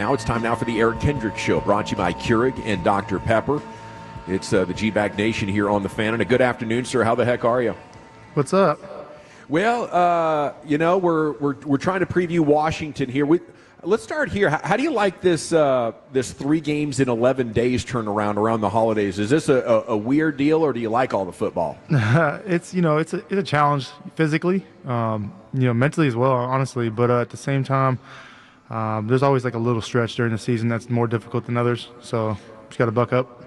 Now it's time now for the Eric Kendricks Show, brought to you by Keurig and Dr. Pepper. It's the G-Bag Nation here on the Fan. And a good afternoon, sir. How the heck are you? What's up? Well, we're trying to preview Washington here. Let's start here. How do you like this 3 games in 11 days turnaround around the holidays? Is this a weird deal, or do you like all the football? It's a challenge physically, mentally as well, honestly. But at the same time, there's always like a little stretch during the season that's more difficult than others. So just got to buck up.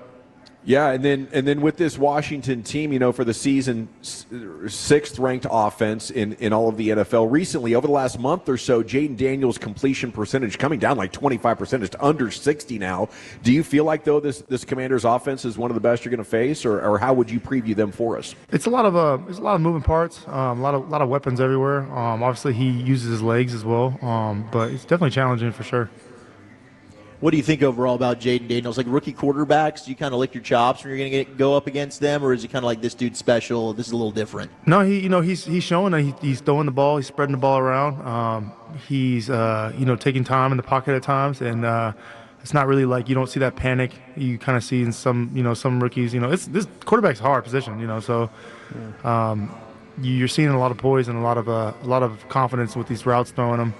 Yeah, and then with this Washington team, for the season, 6th ranked offense in all of the NFL. Recently, over the last month or so, Jaden Daniels' completion percentage coming down like 25%. It's under 60 now. Do you feel like, though, this Commanders' offense is one of the best you're going to face, or how would you preview them for us? It's a lot of moving parts, a lot of weapons everywhere. Obviously, he uses his legs as well, but it's definitely challenging for sure. What do you think overall about Jaden Daniels? Like rookie quarterbacks, do you kind of lick your chops when you're going to go up against them, or is it kind of like this dude's special? This is a little different. No, he's showing that he's throwing the ball, he's spreading the ball around. He's taking time in the pocket at times, and it's not really like you don't see that panic you kind of see in some rookies. This quarterback's a hard position. So you're seeing a lot of poise and a lot of confidence with these routes throwing them.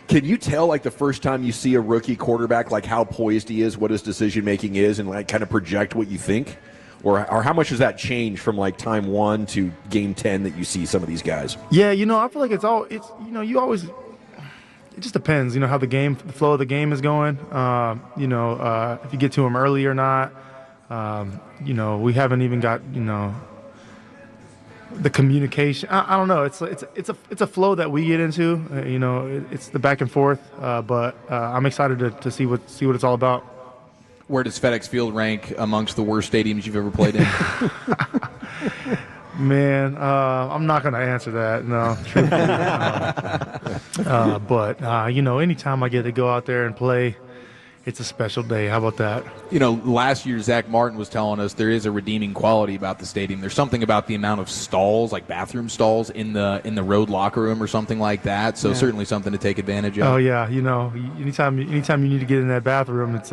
Can you tell, like, the first time you see a rookie quarterback, like, how poised he is, what his decision-making is, and, like, kind of project what you think? Or how much does that change from, like, time 1 to game 10 that you see some of these guys? Yeah, I feel like it just depends, how the flow of the game is going. If you get to him early or not. We haven't even got, the communication. I don't know. It's a flow that we get into. It's the back and forth. But I'm excited to see what it's all about. Where does FedEx Field rank amongst the worst stadiums you've ever played in? Man, I'm not going to answer that. No. But anytime I get to go out there and play, it's a special day. How about that? Last year Zach Martin was telling us there is a redeeming quality about the stadium. There's something about the amount of stalls, like bathroom stalls, in the road locker room or something like that. So certainly something to take advantage of. Oh yeah, anytime you need to get in that bathroom, it's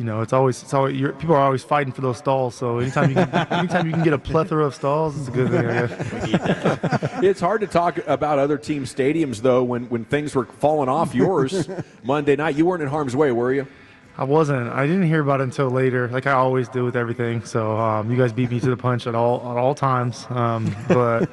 it's always people are always fighting for those stalls. So anytime you can get a plethora of stalls, it's a good thing, I guess. It's hard to talk about other team stadiums, though, when things were falling off yours Monday night. You weren't in harm's way, were you? I wasn't. I didn't hear about it until later, like I always do with everything. So you guys beat me to the punch at all times. But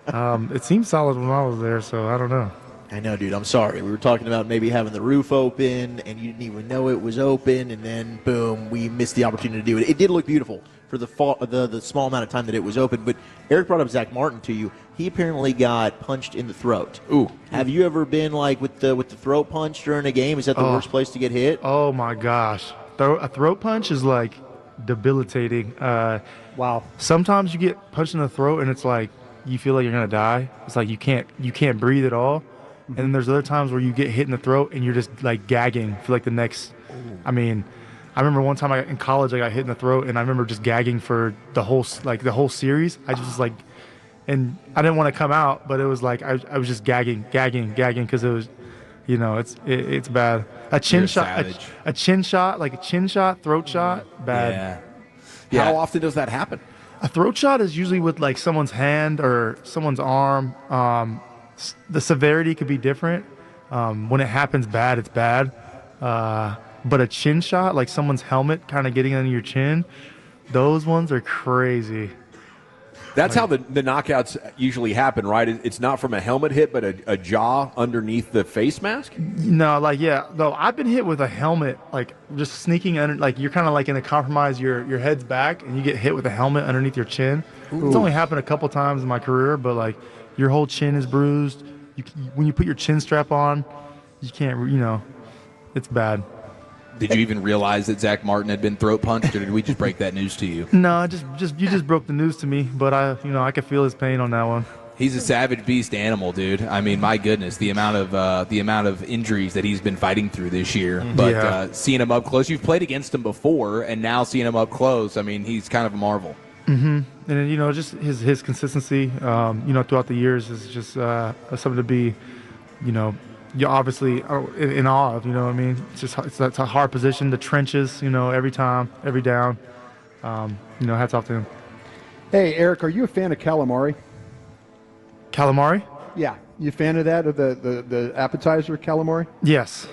it seemed solid when I was there, so I don't know. I know, dude. I'm sorry. We were talking about maybe having the roof open, and you didn't even know it was open, and then, boom, we missed the opportunity to do it. It did look beautiful for the small amount of time that it was open, but Eric brought up Zach Martin to you. He apparently got punched in the throat. Ooh. Have you ever been, like, with the throat punch during a game? Is that the worst place to get hit? Oh, my gosh. A throat punch is, like, debilitating. Wow. Sometimes you get punched in the throat, and it's like you feel like you're going to die. It's like you can't breathe at all. And then there's other times where you get hit in the throat and you're just like gagging for like the next. I mean, I remember one time in college I got hit in the throat and I remember just gagging for the whole series. I just like, and I didn't want to come out, but it was like I was just gagging because it was, it's bad. A chin shot, like a chin shot, throat shot, bad. Yeah. How often does that happen? A throat shot is usually with like someone's hand or someone's arm. The severity could be different. When it happens bad, it's bad. But a chin shot, like someone's helmet kind of getting under your chin, those ones are crazy. That's how the knockouts usually happen, right? It's not from a helmet hit, but a jaw underneath the face mask? No, I've been hit with a helmet, like just sneaking under, like you're kind of like in a compromise, your head's back, and you get hit with a helmet underneath your chin. Ooh. It's only happened a couple times in my career, but like your whole chin is bruised. When you put your chin strap on, you can't, it's bad. Did you even realize that Zach Martin had been throat punched, or did we just break that news to you? No, you just broke the news to me, but I could feel his pain on that one. He's a savage beast animal, dude. I mean, my goodness, the amount of injuries that he's been fighting through this year. But seeing him up close, you've played against him before, and now seeing him up close, I mean, he's kind of a marvel. Mm-hmm. And then, just his consistency, throughout the years is just something to be, you obviously are in awe of. You know what I mean? It's a hard position. The trenches, every time, every down. Hats off to him. Hey, Eric, are you a fan of calamari? Calamari? Yeah. You a fan of that, of the appetizer calamari? Yes.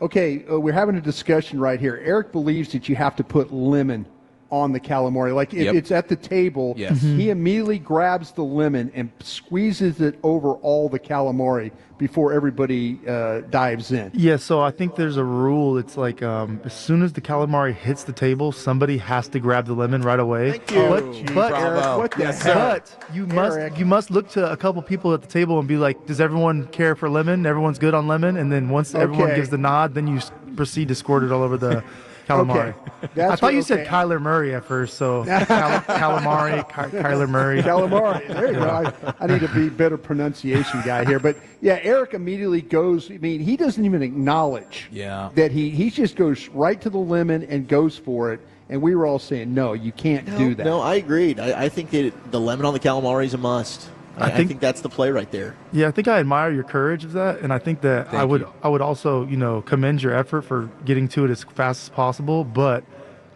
Okay, we're having a discussion right here. Eric believes that you have to put lemon on the calamari. Like if it's at the table, Yes. he immediately grabs the lemon and squeezes it over all the calamari before everybody dives in. Yeah, so I think there's a rule. It's like as soon as the calamari hits the table, somebody has to grab the lemon right away. Thank you. But Eric, what the Yes, heck? But you must look to a couple people at the table and be like, does everyone care for lemon? Everyone's good on lemon? And then once everyone gives the nod, then you proceed to squirt it all over the calamari. Okay. I thought you said Kyler Murray at first, so calamari, Kyler Murray. Calamari. There you go. I need to be better pronunciation guy here. But, yeah, Eric immediately goes, I mean, he doesn't even acknowledge that he just goes right to the lemon and goes for it. And we were all saying, no, you can't do that. No, I agreed. I think that the lemon on the calamari is a must. I think that's the play right there. Yeah, I think I admire your courage of that, and I think that I would also commend your effort for getting to it as fast as possible. But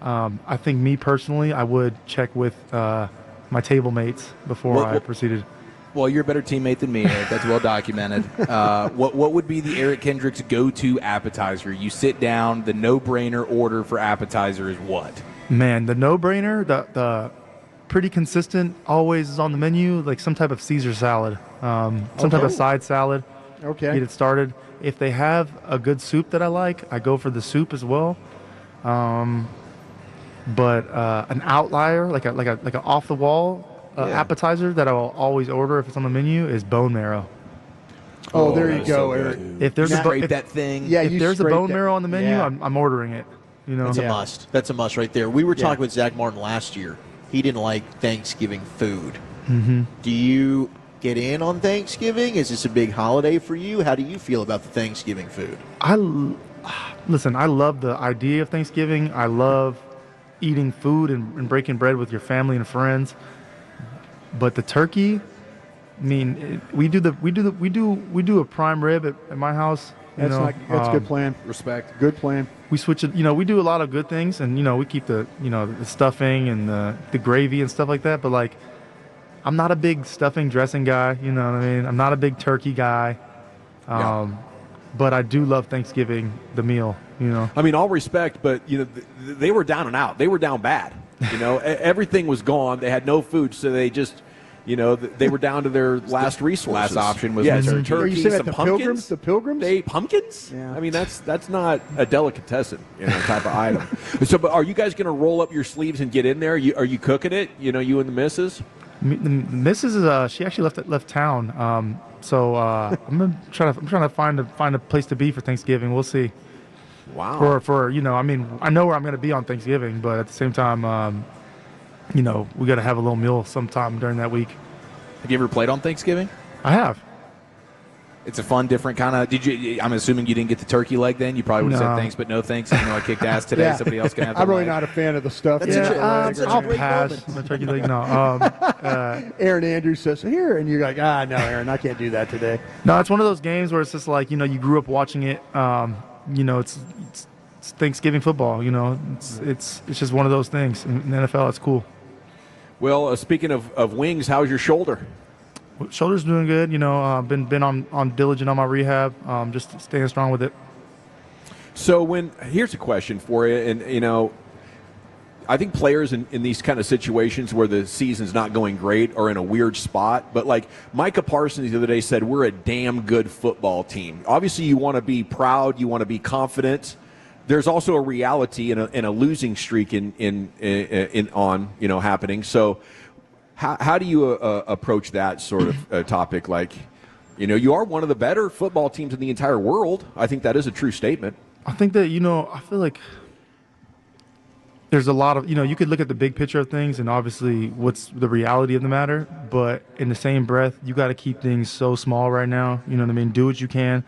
I think me personally, I would check with my table mates before I proceeded. Well, you're a better teammate than me, Eric. That's well documented. What would be the Eric Kendricks go-to appetizer? You sit down. The no-brainer order for appetizer is what? Man, the no-brainer, the pretty consistent, always is on the menu, like some type of Caesar salad, some type of side salad. Okay. Get it started. If they have a good soup that I like, I go for the soup as well. But an outlier, like a off the wall appetizer that I will always order if it's on the menu is bone marrow. Oh, there you go, Eric. If there's that thing. Yeah, if you there's a scrape bone that- marrow on the menu, yeah. I'm ordering it. That's a must. That's a must right there. We were talking with Zach Martin last year. He didn't like Thanksgiving food. Mm-hmm. Do you get in on Thanksgiving? Is this a big holiday for you? How do you feel about the Thanksgiving food? Listen, I love the idea of Thanksgiving. I love eating food and breaking bread with your family and friends. But the turkey, I mean, we do a prime rib at my house. That's a good plan. Respect. Good plan. We switch it. We do a lot of good things, and we keep the stuffing and the gravy and stuff like that. But like, I'm not a big stuffing dressing guy. You know what I mean? I'm not a big turkey guy. But I do love Thanksgiving, the meal. I mean, all respect, but they were down and out. They were down bad. Everything was gone. They had no food, so they just. They were down to their last resources. Last option was some turkey, Are you saying some that pumpkins. The Pilgrims? They ate pumpkins? Yeah. I mean, that's not a delicatessen type of item. So, but are you guys going to roll up your sleeves and get in there? Are you cooking it? You and the missus? The missus is she actually left town. So I'm trying to find a place to be for Thanksgiving. We'll see. Wow. For I mean, I know where I'm going to be on Thanksgiving, but at the same time, we got to have a little meal sometime during that week. Have you ever played on Thanksgiving? I have. It's a fun, different kind of. I'm assuming you didn't get the turkey leg then. You probably would have said thanks, but no thanks. I kicked ass today. Yeah. Somebody else can have. I'm really leg. not a fan of the stuff. I'll pass. The turkey leg, no. Aaron Andrews says, here, and you're like, no, Aaron, I can't do that today. No, it's one of those games where it's just like, you grew up watching it. It's Thanksgiving football. It's just one of those things. In the NFL, it's cool. Well, speaking of wings, how's your shoulder? Shoulder's doing good. Been on diligent on my rehab. Just staying strong with it. So here's a question for you, and I think players in these kind of situations where the season's not going great are in a weird spot. But like Micah Parsons the other day said, we're a damn good football team. Obviously, you want to be proud, you want to be confident. There's also a reality in a losing streak happening. So, how do you approach that sort of topic? Like, you are one of the better football teams in the entire world. I think that is a true statement. I think that I feel like there's a lot of you could look at the big picture of things and obviously what's the reality of the matter. But in the same breath, you got to keep things so small right now. You know what I mean? Do what you can.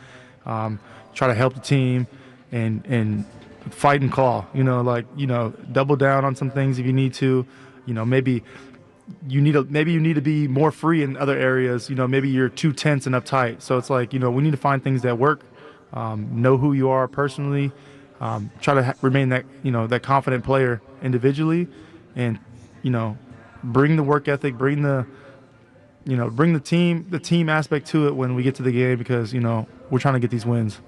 Try to help the team. And fight and claw, double down on some things if you need to, maybe you need to be more free in other areas, maybe you're too tense and uptight. So it's like, we need to find things that work know who you are personally, try to remain that that confident player individually, and bring the work ethic, bring the team aspect to it when we get to the game, because we're trying to get these wins.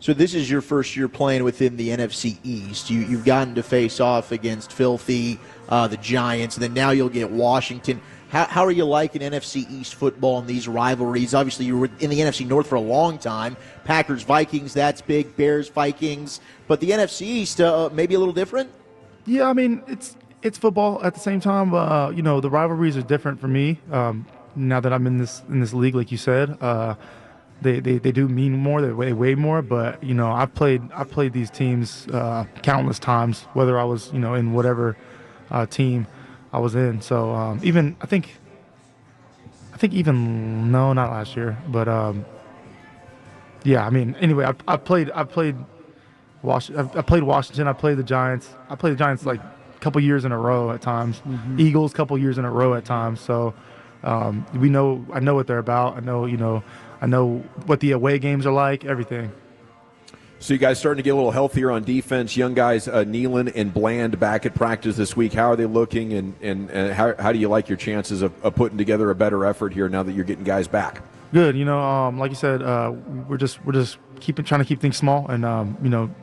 So this is your first year playing within the NFC East. You've gotten to face off against Filthy, the Giants, and then now you'll get Washington. How are you liking NFC East football and these rivalries? Obviously, you were in the NFC North for a long time. Packers, Vikings, that's big. Bears, Vikings. But the NFC East, maybe a little different? Yeah, I mean, it's football at the same time. The rivalries are different for me. Now that I'm in this league, like you said, they do mean more. They weigh more. But I've played these teams countless times, whether I was in whatever team I was in. So I think no, not last year, but yeah. I mean, anyway, I played Washington. I played the Giants. I played the Giants like a couple years in a row at times. Mm-hmm. Eagles, couple years in a row at times. So I know what they're about. I know what the away games are like. Everything. So you guys starting to get a little healthier on defense. Young guys, Nealon and Bland back at practice this week. How are they looking, and how do you like your chances of putting together a better effort here now that you're getting guys back? Good. Like you said, we're just trying to keep things small and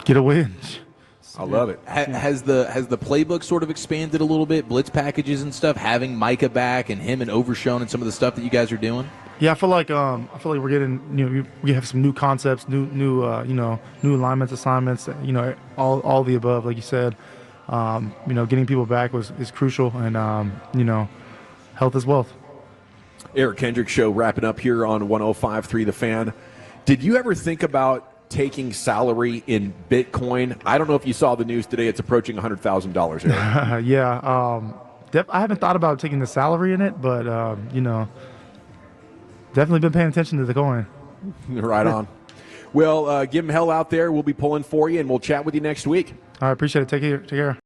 get a win. I love it. Has the playbook sort of expanded a little bit? Blitz packages and stuff. Having Micah back and him and Overshown and some of the stuff that you guys are doing. Yeah, I feel like we're getting we have some new concepts, new alignments, assignments, all the above, like you said. Getting people back is crucial, and health is wealth. Eric Kendricks Show wrapping up here on 105.3 The Fan. Did you ever think about taking salary in Bitcoin? I don't know if you saw the news today. It's approaching $100,000. Eric. Yeah, I haven't thought about taking the salary in it, but definitely been paying attention to the coin. Right on. Well, give them hell out there. We'll be pulling for you, and we'll chat with you next week. All right, appreciate it. Take care.